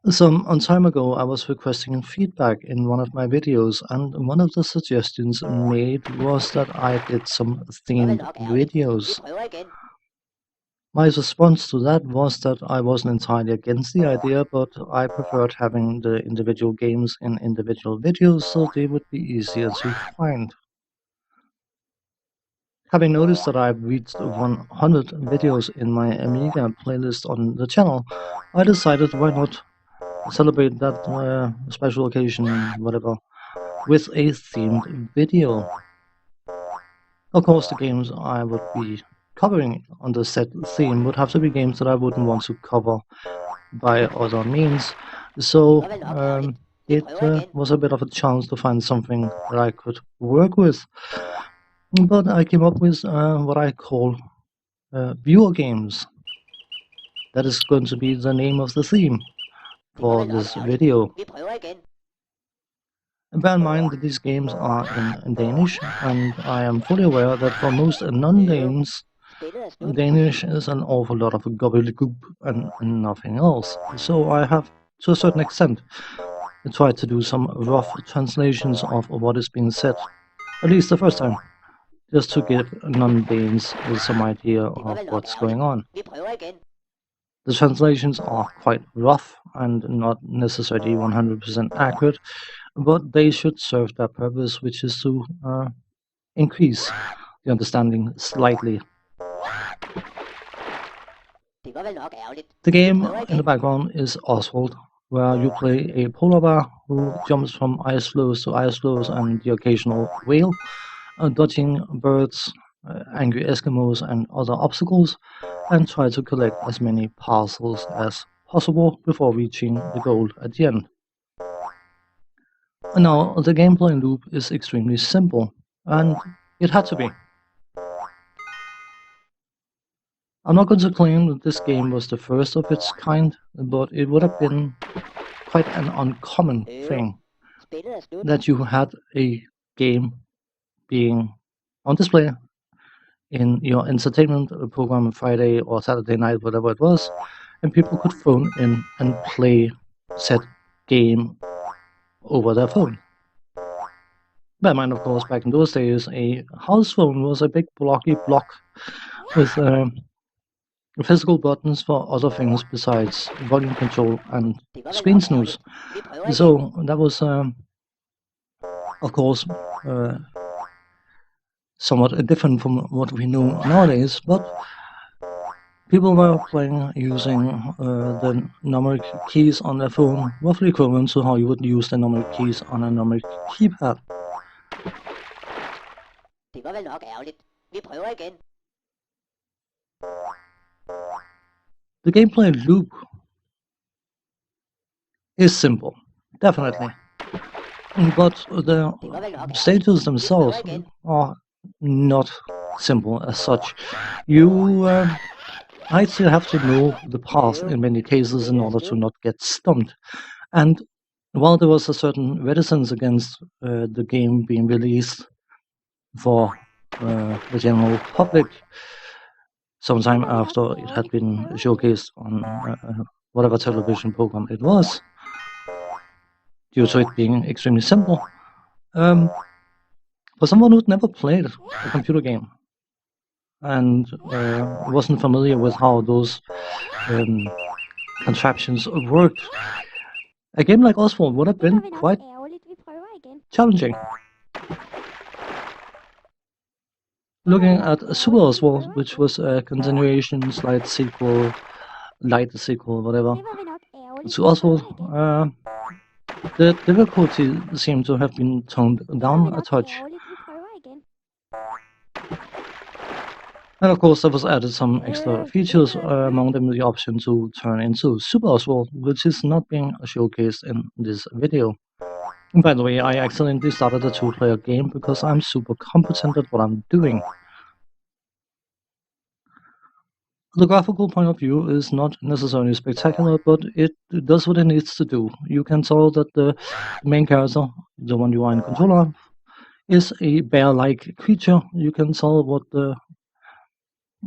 Some time ago, I was requesting feedback in one of my videos, and one of the suggestions made was that I did some Det var vel themed nok ærgerligt. Vi videos. prøver igen. My response to that was that I wasn't entirely against the idea, but I preferred having the individual games in individual videos so they would be easier to find. Having noticed that I've reached 100 videos in my Amiga playlist on the channel, I decided why not celebrate that special occasion, whatever, with a themed video. Of course, the games I would be covering under said theme would have to be games that I wouldn't want to cover by other means. Det So var vel nok ærgerligt. Vi it prøver igen. was a bit of a chance to find something that I could work with. But I came up with what I call viewer games. That is going to be the name of the theme Det var for vel nok this ærgerligt. video. Vi prøver igen. Bear in mind that these games are in Danish, and I am fully aware that for most non-Danes, Spillet er slut. Danish is an awful lot of gobbledygook and nothing else. So I have, to a certain extent, tried to do some rough translations of what is being said, at least the first time, just to give non-Danes some idea Det var of vel nok what's going ærgerligt. on. Vi prøver igen. The translations are quite rough and not necessarily 100% accurate, but they should serve their purpose, which is to increase the understanding slightly. Det var vel nok ærgerligt. The Vi game prøver in the igen. background is Oswald, where you play a polar bear who jumps from ice floes to ice floes and the occasional whale, dodging birds, angry Eskimos, and other obstacles, and try to collect as many parcels as possible before reaching the goal at the end. Now, the gameplay loop is extremely simple, and it had to be. I'm not going to claim that this game was the first of its kind, but it would have been quite an uncommon thing Spillet er slut. that you had a game being on display in your entertainment program on Friday or Saturday night, whatever it was, and people could phone in and play said game over their phone. Bear in mind, of course, back in those days, a house phone was a big blocky block with physical buttons for other things besides volume control and Det var vel screen nok snooze. ærgerligt. Vi prøver igen. So that was, of course, somewhat different from what we know nowadays, but people were playing using the numeric keys on their phone, roughly equivalent to how you would use the numeric keys on a numeric keypad. Det var vel nok ærgerligt. Vi prøver igen. The gameplay loop is simple, definitely, but the Det var vel nok ærgerligt. stages themselves Vi prøver igen. are not simple as such. You I still have to know the path in many cases in order to not get stumped. And while there was a certain reticence against the game being released for the general public sometime after it had been showcased on whatever television program it was, due to it being extremely simple, for someone who'd never played a computer game and wasn't familiar with how those contraptions worked, a game like Oswald would have Det var been vel nok quite ærgerligt. Vi prøver igen. challenging. Looking at Super Oswald, which was a continuation, light sequel, whatever, Det var vel nok ærgerligt. to Vi prøver Oswald, igen. the difficulty seemed to have been toned Det var vel down a nok touch. ærgerligt. Vi prøver igen. And of course, there was added some extra features, among them the option to turn into Super Oswald, which is not being showcased in this video. By the way, I accidentally started a two-player game because I'm super competent at what I'm doing. The graphical point of view is not necessarily spectacular, but it does what it needs to do. You can tell that the main character, the one you are in control of, is a bear-like creature. You can tell what the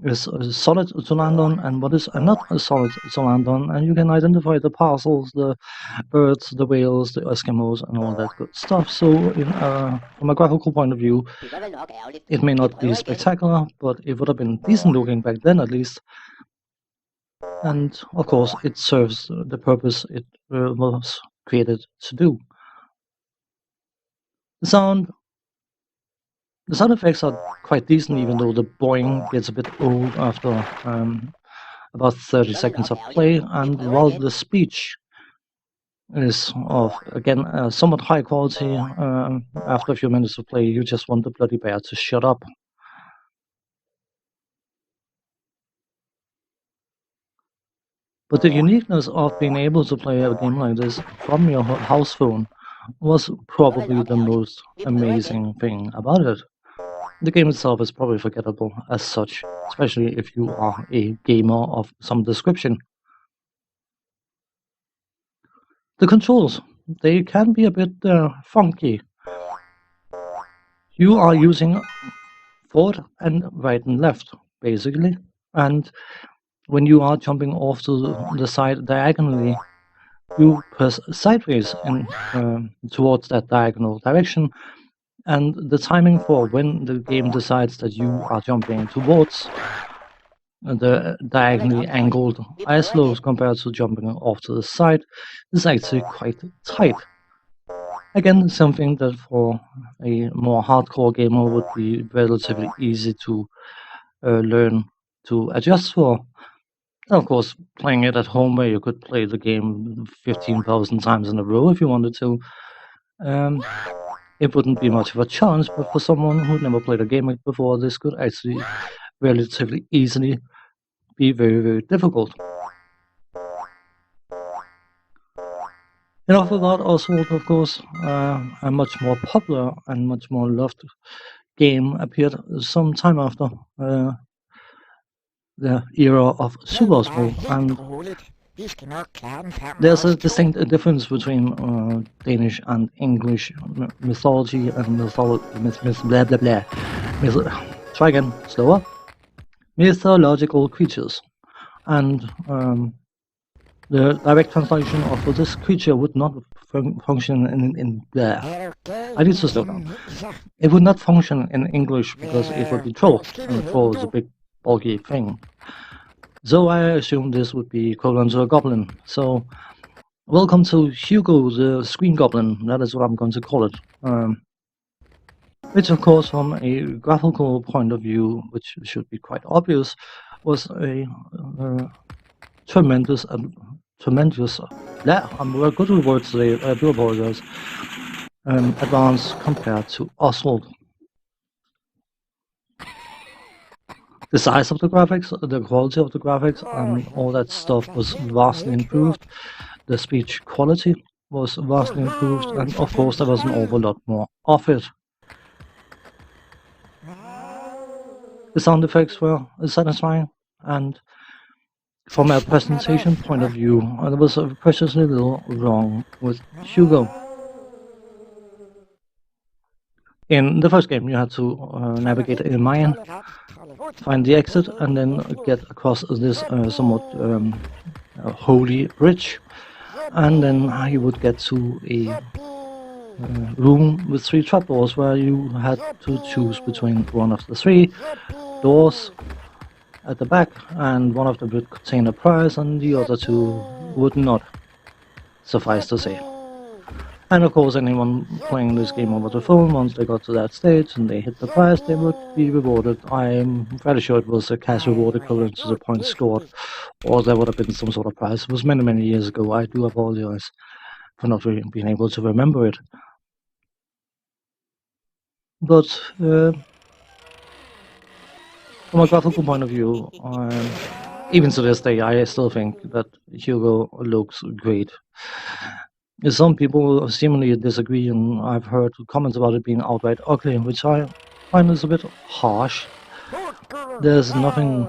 is solid to land on and what is not solid to land on, and you can identify the parcels, the birds, the whales, the Eskimos, and all that good stuff. So, from a graphical point of view, Det var vel nok ærgerligt. it may Vi not be prøver igen. spectacular, but it would have been decent looking back then at least. And of course, it serves the purpose it was created to do. The sound effects are quite decent, even though the boing gets a bit old after about 30 seconds of play, and while the speech is of, again, somewhat high quality, after a few minutes of play, you just want the bloody bear to shut up. But the uniqueness of being able to play a game like this from your house phone was probably the most amazing thing about it. The game itself is probably forgettable as such, especially if you are a gamer of some description. The controls, they can be a bit funky. You are using forward and right and left, basically, and when you are jumping off to the side diagonally, you press sideways and towards that diagonal direction, and the timing for when the game decides that you are jumping towards the diagonally angled islos compared to jumping off to the side is actually quite tight. Again, something that for a more hardcore gamer would be relatively easy to learn to adjust for. And of course, playing it at home where you could play the game 15,000 times in a row if you wanted to, it wouldn't be much of a challenge, but for someone who'd never played a game like before, this could actually relatively easily be very, very difficult. And after that, Oswald, of course, a much more popular and much more loved game appeared some time after the era of Super Oswald, and there's a distinct difference between Danish and English mythology and blah blah blah. Try again, slower. Mythological creatures, and the direct translation of this creature would not function in blah. I need to slow down. It would not function in English because it would be troll, and troll is a big bulky thing. So I assume this would be equivalent to a goblin. So welcome to Hugo the Screen Goblin, that is what I'm going to call it. Which of course, from a graphical point of view, which should be quite obvious, was a tremendous, yeah, I'm good with words today, I do apologize, advance compared to Oswald. The size of the graphics, the quality of the graphics, and all that stuff was vastly improved. The speech quality was vastly improved, and of course there was an awful lot more of it. The sound effects were satisfying, and from a presentation point of view, there was preciously little wrong with Hugo. In the first game, you had to navigate a mine, find the exit, and then get across this somewhat holy bridge, and then you would get to a room with 3 trapdoors where you had to choose between one of the 3 doors at the back, and one of them would contain a prize and the other 2 would not, suffice to say. And of course, anyone playing this game over the phone, once they got to that stage and they hit the prize, they would be rewarded. I'm fairly sure it was a cash reward equivalent to the points scored, or there would have been some sort of prize. It was many, many years ago. I do apologize for not really being able to remember it. But from a graphical point of view, even to this day, I still think that Hugo looks great. Some people seemingly disagree, and I've heard comments about it being outright ugly, which I find is a bit harsh. There's nothing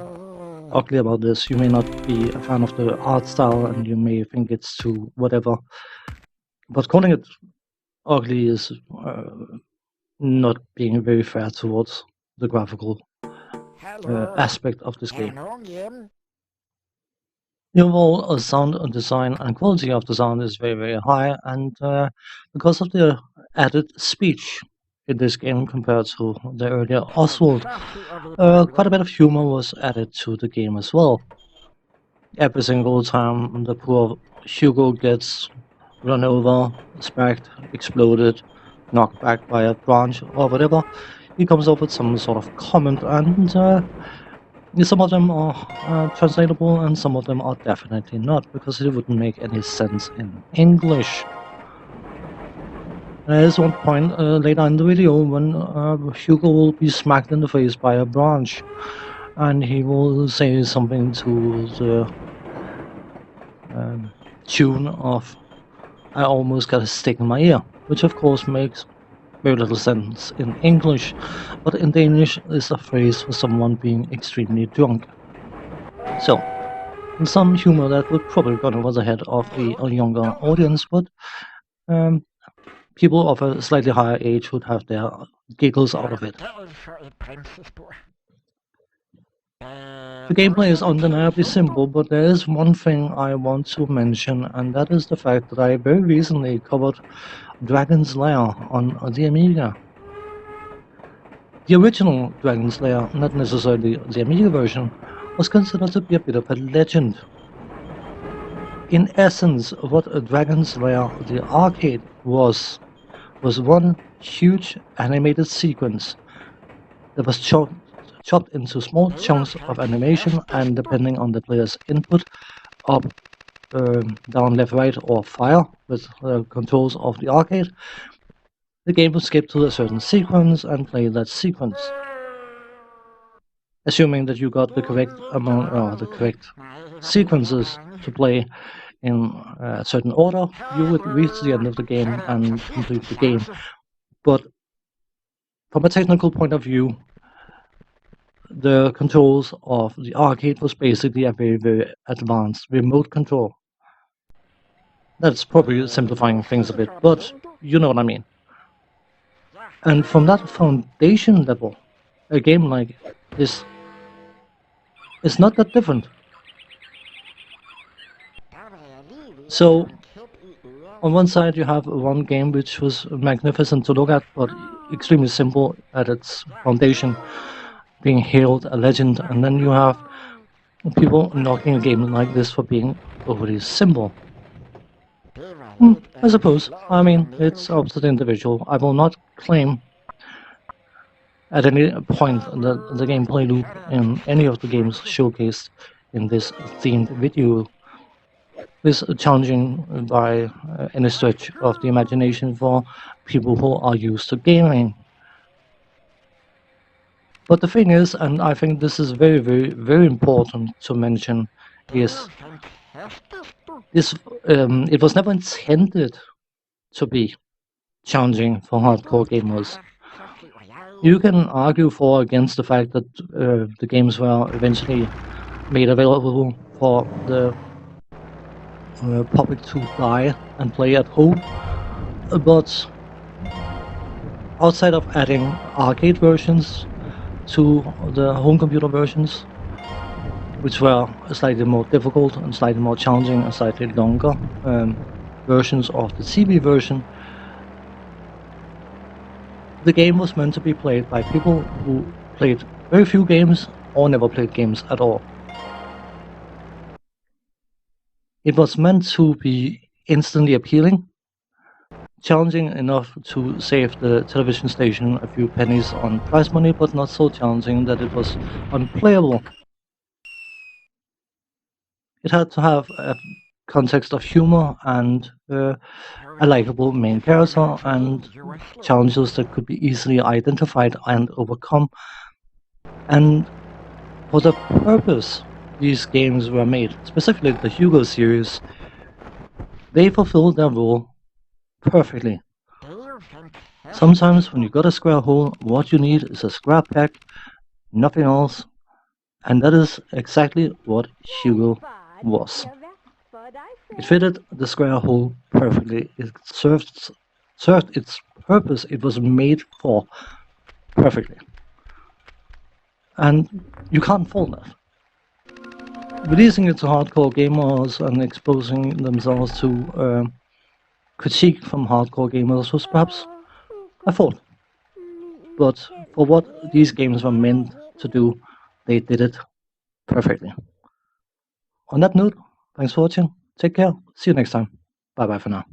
ugly about this. You may not be a fan of the art style, and you may think it's too whatever, but calling it ugly is not being very fair towards the graphical aspect of this game. The overall sound design and quality of the sound is very, very high, and because of the added speech in this game compared to the earlier Oswald, quite a bit of humor was added to the game as well. Every single time the poor Hugo gets run over, smacked, exploded, knocked back by a branch or whatever, he comes up with some sort of comment, and some of them are translatable and some of them are definitely not, because it wouldn't make any sense in English. There's one point later in the video when Hugo will be smacked in the face by a branch, and he will say something to the tune of "I almost got a stick in my ear," which of course makes very little sense in English, but in Danish is a phrase for someone being extremely drunk. So, some humor that would probably gone over the head of a younger audience, but people of a slightly higher age would have their giggles out of it. The gameplay is undeniably simple, but there is one thing I want to mention, and that is the fact that I very recently covered Dragon's Lair on the Amiga. The original Dragon's Lair, not necessarily the Amiga version, was considered to be a bit of a legend. In essence, what a Dragon's Lair, the arcade, was one huge animated sequence that was chopped into small chunks of animation, and depending on the player's input, up, down, left, right, or fire with controls of the arcade, the game would skip to a certain sequence and play that sequence. Assuming that you got the correct sequences to play in a certain order, you would reach the end of the game and complete the game. But from a technical point of view, the controls of the arcade was basically a very, very advanced remote control. That's probably simplifying things a bit, but you know what I mean. And from that foundation level, a game like this is not that different. So, on one side you have one game which was magnificent to look at, but extremely simple at its foundation, being hailed a legend, and then you have people knocking a game like this for being overly simple. I suppose. I mean, it's up to the individual. I will not claim at any point that the gameplay loop in any of the games showcased in this themed video is challenging by any stretch of the imagination for people who are used to gaming. But the thing is, and I think this is very, very, very important to mention, is this: it was never intended to be challenging for hardcore gamers. You can argue for or against the fact that the games were eventually made available for the public to buy and play at home, but outside of adding arcade versions to the home computer versions, which were slightly more difficult and slightly more challenging and slightly longer versions of the TV version, the game was meant to be played by people who played very few games or never played games at all. It was meant to be instantly appealing, challenging enough to save the television station a few pennies on prize money, but not so challenging that it was unplayable. It had to have a context of humor and a likable main character and challenges that could be easily identified and overcome. And for the purpose these games were made, specifically the Hugo series, they fulfilled their role perfectly. Sometimes when you got a square hole, what you need is a square peg, nothing else, and that is exactly what Hugo was. It fitted the square hole perfectly. It served its purpose it was made for perfectly. And you can't fault that. Releasing it to hardcore gamers and exposing themselves to critique from hardcore gamers was perhaps a fault. But for what these games were meant to do, they did it perfectly. On that note, thanks for watching. Take care. See you next time. Bye bye for now.